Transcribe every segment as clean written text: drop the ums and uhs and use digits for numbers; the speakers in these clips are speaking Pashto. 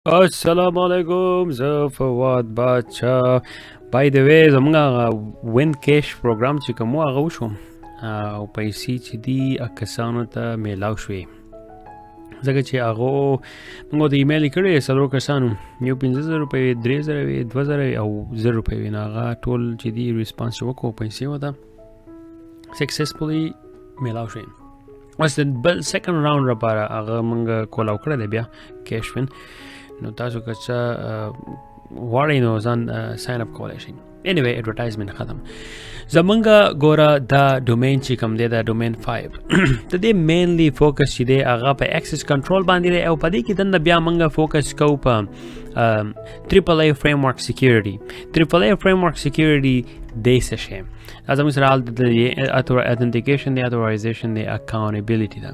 السلام علیکم زه فواد بادشاه بای د وی زمونږ هغه وین کیش پروګرام چې کوم هغه وشو او پیسې چې دي کسانو ته میلاو شوې ځکه چې هغه موږ د ایمیل کړی څلور کسانو یو 15000 روپۍ 3000 2000 او 1000 روپۍ نه هغه ټول چې دي ریسپانس وکړو پیسې وته سکسسفولي میلاو شوې اوس د بل سیکنډ راوند لپاره هغه موږ کولاو کړی دی بیا کیش وین نو تاسو که څه غواړئ نو ځان ساین اپ کولی شئ anyway ایڈورټایزمنټ ختم زمونږ ګوره دا ډومین چې کوم دی دا ډومین 5 د دې مینلی فوکس چې دی هغه په ایکسس کنټرول باندې دی او په دې کې دنده بیا موږ فوکس کوو په ټریپل ای فریم ورک سکیورټي ټریپل ای فریم ورک سکیورټي دی څه شی دا زموږ سره د authentication دی authorization دی accountability ده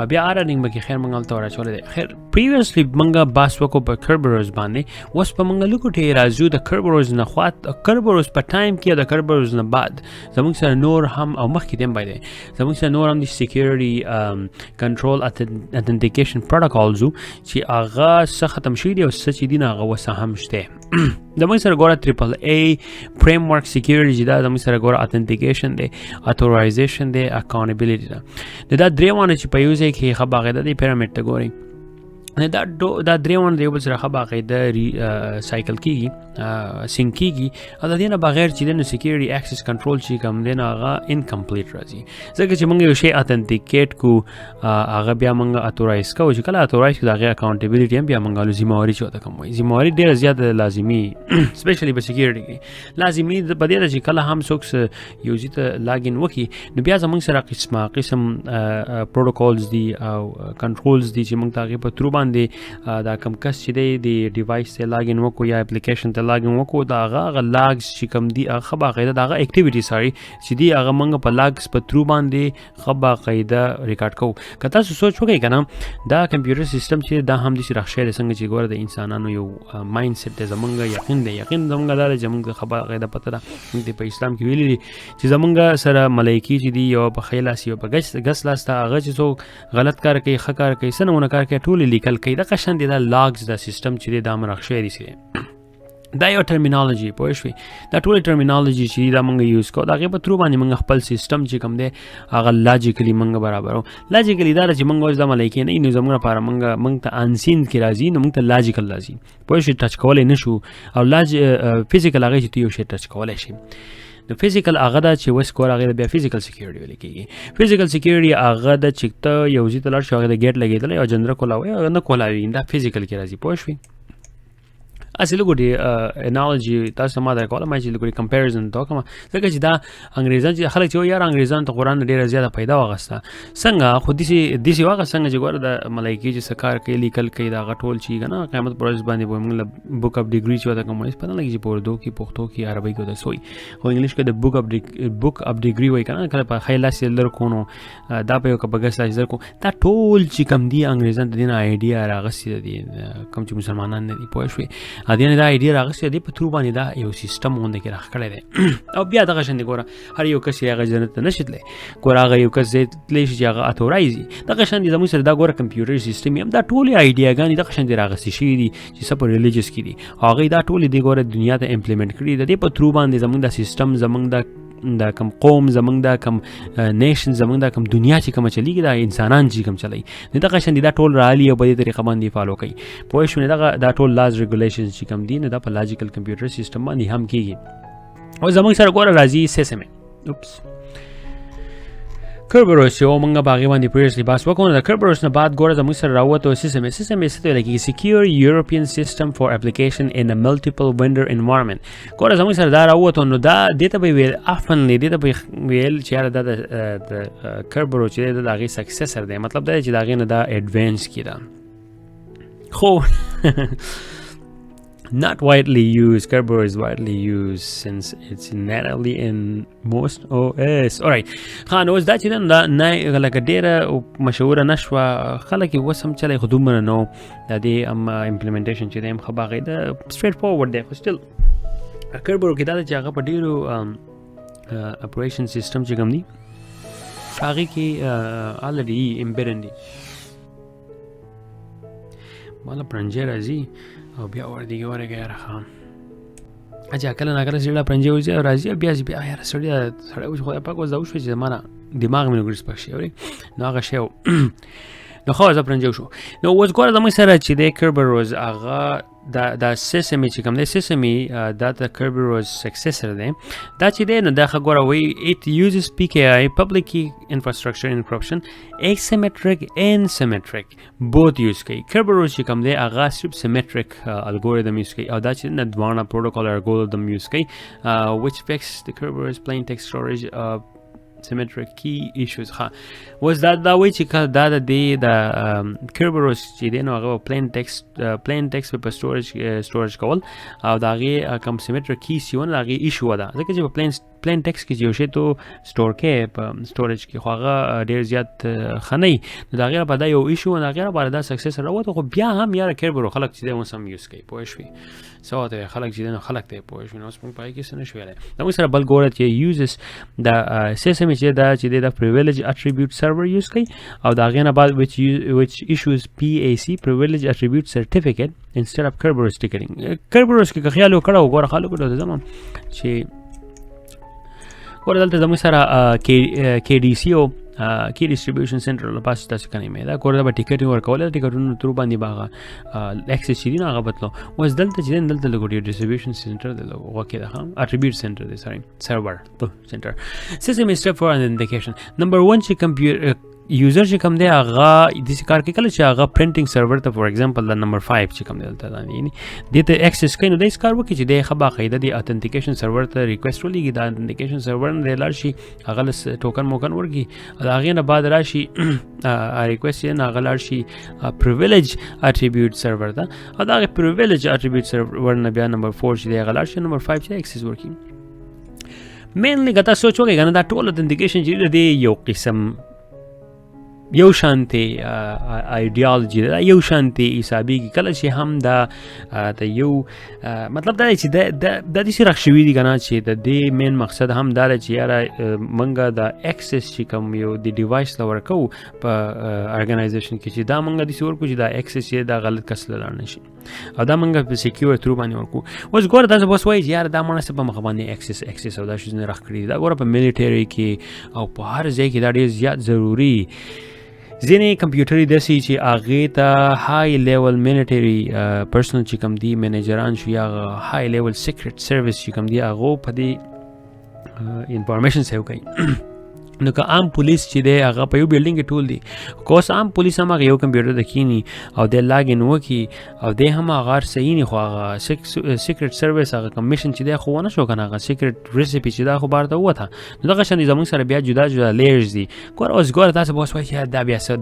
بیا ارننګ به کې خیر موږ هلته ورچولی دی خیر پریویسلی موږ بحث وکړو په کربروز باندې اوس په موږ لوکوټې راځو د کربروز نه خوا کربروز په ټایم کې د کربروز نه بعد زموږ سره نور هم او مخکې دی باندې زموږ سره نور هم د سکیورټي کنټرول authentication protocols چې هغه څه ختم شوي دي او څه چې دي نه هغه اوس هم شته زموږ سره ګوره ټریپل ای فریم ورک سکیورټي چې دا زموږ سره ګوره authentication دی authorization دی accountability ده دا درې وانه چې په یو ځای کې ښه باقاعده دی پیرامډ ته ګورئ دا درې وانه د یو بل سره ښه باقاعده سایکل کېږي سینک کېږي او د دې نه بغیر چې دی نو سکیورټي ایکسس کنټرول چې کوم دی نو هغه انکمپلیټ راځي ځکه چې موږ یو شی اتنټیکیټ کو هغه بیا موږ اتورایز کوو چې کله اتورایز کړو د هغې اکاونټیبلیټي هم بیا موږ ذمهواري چې ورته کوم وایي ذمهواري ډېره زیاته لازمي سپیشلی په سکیورټي کې لازمي په دې ده چې کله هم څوک یو ځای ته لاګین وکړي نو بیا زموږ سره قسم پروټوکولز دي او کنټرولز دي چې موږ د هغې په ترو باندې دا کم کس چې دی د ډیوایس ته لاګین وکړو یا اپلیکیشن ته لاګین وکړو د هغه لاګز چې کوم دي هغه ښه باقاعده د هغه اکټیویټي ساري چې دي هغه موږ په لاګز په ترو باندې ښه باقاعده ریکارډ کوو که تاسو سوچ وکړئ که نه دا کمپیوټر سیسټم چې دا هم داسې راښی دی څنګه چې ګوره د انسانانو یو مایند سیټ دی زمونږ یقین دی یقین زمونږ دا دی چې موږ ښه باقاعده پته ده موږ په اسلام کې ویلي دي چې زمونږ سره ملایکې چې دي یو په ښی لاس یو په ګس لاس ته هغه چې څوک غلط کار کوي ښه کار کوي څه نمونه کار کوي ټول لیکل کوي دغه شان دی دا لاګز دا سیسټم چې دی دا هم راښی دی دا یو ټرمینالوجي پوه شوې دا ټولې ټرمینالوجي چې دا موږ یوز کوو د هغې په ترو باندې موږ خپل سیسټم چې کوم دی هغه لاجیکلي موږ برابرو لاجیکلي دا ده چې موږ اوس دا ملایکې نه یو نو زموږ لپاره موږ ته انسین کې راځي نو موږ ته لاجیکل راځي پوه شوې ټچ کولی نه شو او فزیکل هغې چې ته یو شی ټچ کولی شي د فزیکل هغه ده چې اوس کور هغې د بیا فزیکل سکیورټي ویل کېږي فزیکل سکیورټي هغه ده چې ته یو ځای ته لاړ شې هغې د ګیټ لګېدلی او جندره کولاوي هغه نه کولاوي دا فزیکل کې راځي پوه شوې اصل لګوټي انالوجي تاسو ما دا کوله ما چې لګوټي کمپیریزن دا کوم ځکه چې دا انګریزان چې خلک چې یار انګریزان ته قرآن ډیره زیاته پیدا واغسته څنګه خو دسی واغه څنګه چې ګوره د ملایکی چې سکار کوي لیکل کوي دا غټول چی کنه قیامت پر ورځ باندې موږ بک اپ ډیګری چې ودا کوم هیڅ پته نه لګي چې په اردو کې پښتو کې عربي کې ودا سوی خو انګلیش کې د بک اپ ډیګری وای کنه کله په خیال لاس لر کونو دا په یو کبګس لاس لر کو دا ټول چې کم دی انګریزان د دین ایډیا راغسي دي کوم چې مسلمانان نه دی پوه شوي ادینه دا ایډیا راغسته دی په ترو باندې دا یو سیستم غونډه کې راخ کړی دی او بیا دغه شان دی ګوره هر یو کس یې هغه جنت ته نشتلی ګوره هغه یو کس تلی شي چې هغه اتورایزي دغه شان دی زموږ سره دا ګوره کمپیوټر سیستم هم دا ټولې ایډیاګانې دغه شان دی راغستې شوي دي چې څه په ریلیجس کې دي هغوی دا ټولې دی ګوره دنیا ته امپلیمنټ کړي د دې په ترو باندې زموږ دا سیستم زموږ دا کم قوم زمونږ دا کم نیشن زمونږ دا کم دنیا چې کومه چلیږي دا انسانان چې کوم چلی نو دغه شان دي دا ټول رالي او په دې طریقه باندې فالو کوي پوه شوې دا ټول لاز ریګولیشنز چې کوم دي نو دا په لاجیکل کمپیوټر سیسټم باندې هم کېږي او زمونږ سره ګوره راځي سیسمې اوپس کربروس یو موږ په هغې باندې پریویسلی بحث وکړو د کربروس نه بعد ګوره زموږ سره راووتو سیسمې څه ته ویل کېږي سیکیور یورپین سیسټم فار اپلیکیشن ان ا ملټیپل وینډر انوایرمنټ ګوره زموږ سره دا راووتو نو دا دې ته به ویل افنلی دې ته به ویل چې یاره دا د کربرو چې دی د هغې سکسیسر دی مطلب دا دی چې د هغې نه دا ایډوانس کې ده خو not widely used. Kerberos is widely used since it's natively in most OS. Alright. نو اوس دا چې دا نه لکه ډېره مشهوره نه شوه خلک یې اوس هم چلی خو دومره نو د دې هم امپلیمنټیشن چې دی هم ښه باقاعده سټریټ فارورډ دی خو سټل کربرو کې دا ده چې هغه په ډېرو اپریشن سیسټم چې کوم دي هغې کې الریډي امبیډن دي مالا پرنجې راځي او بیا ورته ورګه یاره خام اجا کله نه کله سړی پرنجې وځي او راځي بیا یاره سړی اوس خدای پاک اوس دا وشو چې زمانه دماغ مې نګرس پښې اوري نو هغه شی نو خو زه پرنجې وشو نو اوس ګوره زموږ سره چې د کربروز هغه دا سیسمي چې کوم دی سیسمي دا د کربروز سکسیسر دی دا چې دی نو دا ښه ګوره وایي it uses PKI public key infrastructure encryption asymmetric and symmetric both use کوي کربروز چې کوم دی هغه صرف symmetric algorithm use کوي او دا چې نه دواړه protocol algorithm use کوي which fix the Kerberos plain text storage symmetric key issues ها was دا وای چې دا د Kerberos چې دی نو هغه plain text په storage کول او دا هغه کوم symmetric key سیون هغه ایشو ده ځکه چې په plain text کې یو شی ته سٹور کې په storage کې خو هغه ډیر زیات خنۍ نو دا غیر په دا یو ایشو نه غیر په دا سکسس راوته خو بیا هم یاره Kerberos خلک چې دی سم یوز کوي پوه شوي سو ته خلک چې دی خلک ته پوه شوي نو اوس موږ پای کې څه نه شویل نو سره بل ګوره چې uses دا SESAME چې دا چې د privilege attribute server use کوي او دا غینه بعد which issues PAC privilege attribute certificate instead of Kerberos ticketing Kerberos کې خیال وکړو ګوره خلکو ته زمون چې ګوره دلته زموږ سره KDC او کی ډیسټریبیوشن سنټر له پاسه تاسو کنه مې دا ګوره به ټیکټ ورکول ټیکټونو تر باندې باغه اکسس شي نه هغه بدلو اوس دلته چې دلته لګوډي ډیسټریبیوشن سنټر د وکه ده هم اټریبیوټ سنټر دی سوري سرور سنټر SESAME step for authentication number 1 چې کمپیوټر یوزر چې کوم دی هغه د کار کې کله چې هغه پرنټینګ سرور ته فور ایگزامپل د نمبر 5 چې کوم دی دلته یعنی د ته اکسس کوي نو د کار وکړي چې د خبا قاعده د اتنټیکیشن سرور ته ریکوست ولېږي د اتنټیکیشن سرور نه لار شي هغه لس ټوکن موکن ورګي دا غینه بعد راشي ریکوست نه غلار شي پریویلیج اټریبیوټ سرور ته دا پریویلیج اټریبیوټ سرور نه بیا نمبر 4 چې دی غلار شي نمبر 5 چې اکسس ورکړي مینلی ګټه سوچوږي کنه دا ټول اتنټیکیشن چې دی یو قسم یو شانتي ایډیالوژي دا یو شانتي حسابي کله چې هم دا ته یو مطلب دا چې د دې رخ شوی دي کنه چې د دې مین مقصد هم دا چې یاره منګه د اکسس چې کوم یو د ډیوایس لور کو په ارګنایزیشن کې چې دا منګه د سور کو چې دا اکسس یې دا غلط کس لار نشي او دا منګه په سکیور تھرو باندې ورکو اوس ګوره دا بس وایي یاره دا مناسب په مخ باندې اکسس او دا شي نه رخ کړی دا ګوره په میلیټری کې او په هر ځای کې دا ډیر زیات ضروری ځینې کمپیوټري داسې چې هغې ته های لیول ملیټري پرسنل چې کوم دي منیجران شو یا های لیول سیکرټ سروس چې کوم دي هغو په دې انفارمیشن سیو کوي نو که عام پولیس چې دی هغه په یو بلډینګ کې ټول دي که اوس عام پولیس هم هغه یو کمپیوټر ته کینی او دی لاګین وکړي او دی هم هغه صحیح نه خو هغه سیکرټ سروس هغه کمیشن چې دی خو ونه شو کنه هغه سیکرټ ریسیپي چې دا خو بارته وته نو دغه شان زموږ سره بیا جدا جدا لیرز دي ګوره اوس ګوره تاسو به وایي چې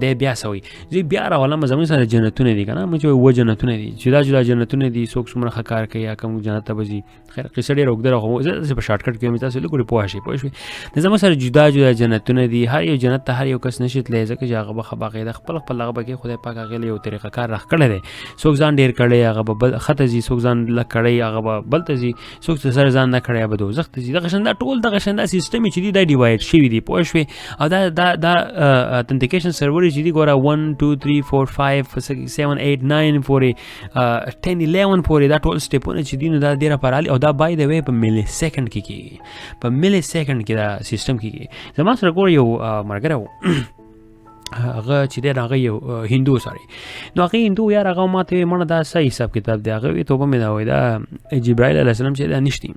دا بیا سوي زی بیا راولم زموږ سره جنتونه دي کنه موږ و جنتونه دي جدا جدا جنتونه دي څوک څومره ښه کار کوي یا کوم جنت ته بځي خیر قصه ډېره اوږده خو زه په شارټ کټ کې مې تاسو لګوري پوه شئ زموږ سره جدا جدا جنتونه دي هر یو جنت ته هر یو کس نشي تللی ځکه چې هغه به باقاعده خپل هغه به کې خدای پاک هغې له یو طریقه کار راخ کړی دی څوک ځان ډېر کړی هغه به بل ښه ته ځي څوک ځان لږ کړی هغه به بل ته ځي څوک چې سره ځان نه کړی هغه به دوزخ ته ځي دغه شان دا ټول دغه شان دا سیسټم چې دی دا ډیوایډ شوي دي پوه شوې او دا اتنټیکیشن سرور چې دی ګوره 1 2 3 4 5 6 7 8 9 پورې 10 11 پورې دا ټول سټیپونه چې دي نو دا ډېره پرالي او دا بای د وی په ملي سیکنډ کې کېږي په ملي سیکنډ کې دا سیسټم کېږي زما سره ګوره یو ملګری و هغه چې دی هغه یو هندو سوري نو هغه هندو یار هغه ماته مړه دا صحیح حساب کتاب دی هغه توبه مې دا وای دا جبرائیل علیه السلام چې دا نشتی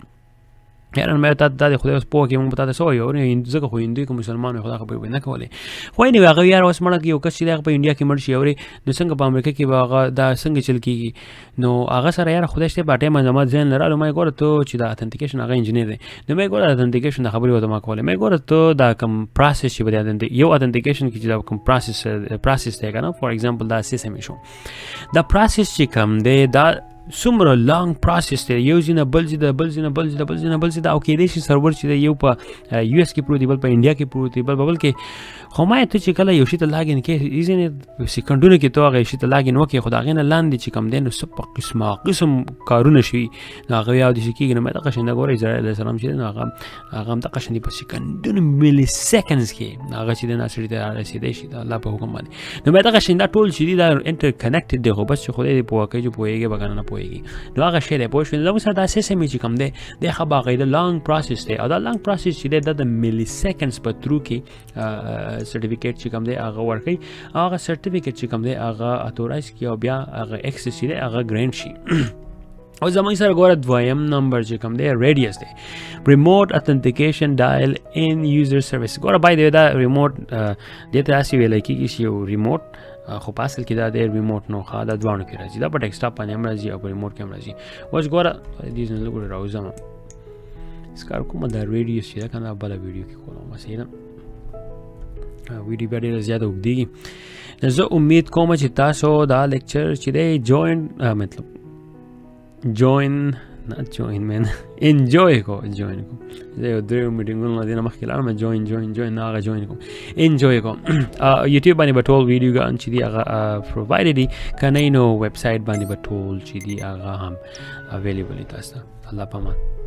یاره مې ته د خدای اوس پوه کې مونږ به تاسو وایو ځکه خو هندوی که مسلمان وي خدا خبرې نه کولې خو یې هغه یار اوس مړه یو کس چې هغه په انډیا کې مړ شي اوري نو څنګه په امریکا کې به هغه دا څنګه چل کېږي نو هغه سره یاره خدای شته په ټایم زما ځین نه رالو مې ګوره ته چې دا اتنټیکیشن هغه انجینیر دی نو مې ګوره اتنټیکیشن د خبرې وته ما کولې مې ګوره ته دا کوم پروسس چې به یو اتنټیکیشن کې چې دا کوم پروسس دی کنه فور ایگزامپل دا SESAME شو دا پروسس چې کوم دی دا څومره لانګ پروسس دی یو ځینه بل ځای او کېدای شي سرور چې یو په یو اس کې پروت دی بل په انډیا کې پروت دی بل کې خو ما ته چې کله یو شي ته لاګین کې ایزن سکندونه کې تو هغه شي ته لاګین وکي خو دا غینه لاندې چې کم دی نو سب قسم کارونه شي هغه یو د شي کې نه مته قشنه ګورې اسرائیل علیه السلام چې هغه هم ته قشنه په سکندونه ملي سیکنډز کې هغه چې د ناشري ته رسیدي شي د الله په حکم باندې نو مته قشنه ټول شي دا انټر کنیکټډ دی خو بس خو دې په واقع جو پويږي بګانه نه پويږي نو هغه شی دی پوه شو نو سره دا سیسمې چې کم دی د خبره غیر لانګ پروسس دی او دا لانګ پروسس چې دی د ملي سیکنډز په ترو کې سرټیفیکیټ چې کوم دی هغه ورکړي هغه سرټیفیکیټ چې کوم دی هغه اتورایز کی او بیا هغه ایکسس دی هغه ګرانټ شي او زموږ سره ګوره دویم نمبر چې کوم دی ریډیوس دی ریموټ اتنټیکیشن ډایل ان یوزر سرویس ګوره بای دی دا ریموټ دته اسی ویل کیږي چې یو ریموټ خو په اصل کې دا د ریموټ نو خا د دوانو کې راځي دا په ډیسکټاپ باندې هم راځي او په ریموټ کې هم راځي اوس ګوره دې نه لګول راوځم اسکار کوم دا ریډیوس چې دا کنه بل ویډیو کې کوم مثلا ویډیو ډېر زیاته وګدي زه امید کوم چې تاسو دا لیکچر چې دی مطلب انجوy کو زه یو درې میټینګونو دینه مخکې لاړم جوین نه هغه جوین کوم انجوy کوم یوټیوب باندې به ټول ویډیوګان چې دی هغه پرووایډ دي کنه نو ویب سایټ باندې به ټول چې دی هغه هم اویلیبل تاسو الله پامان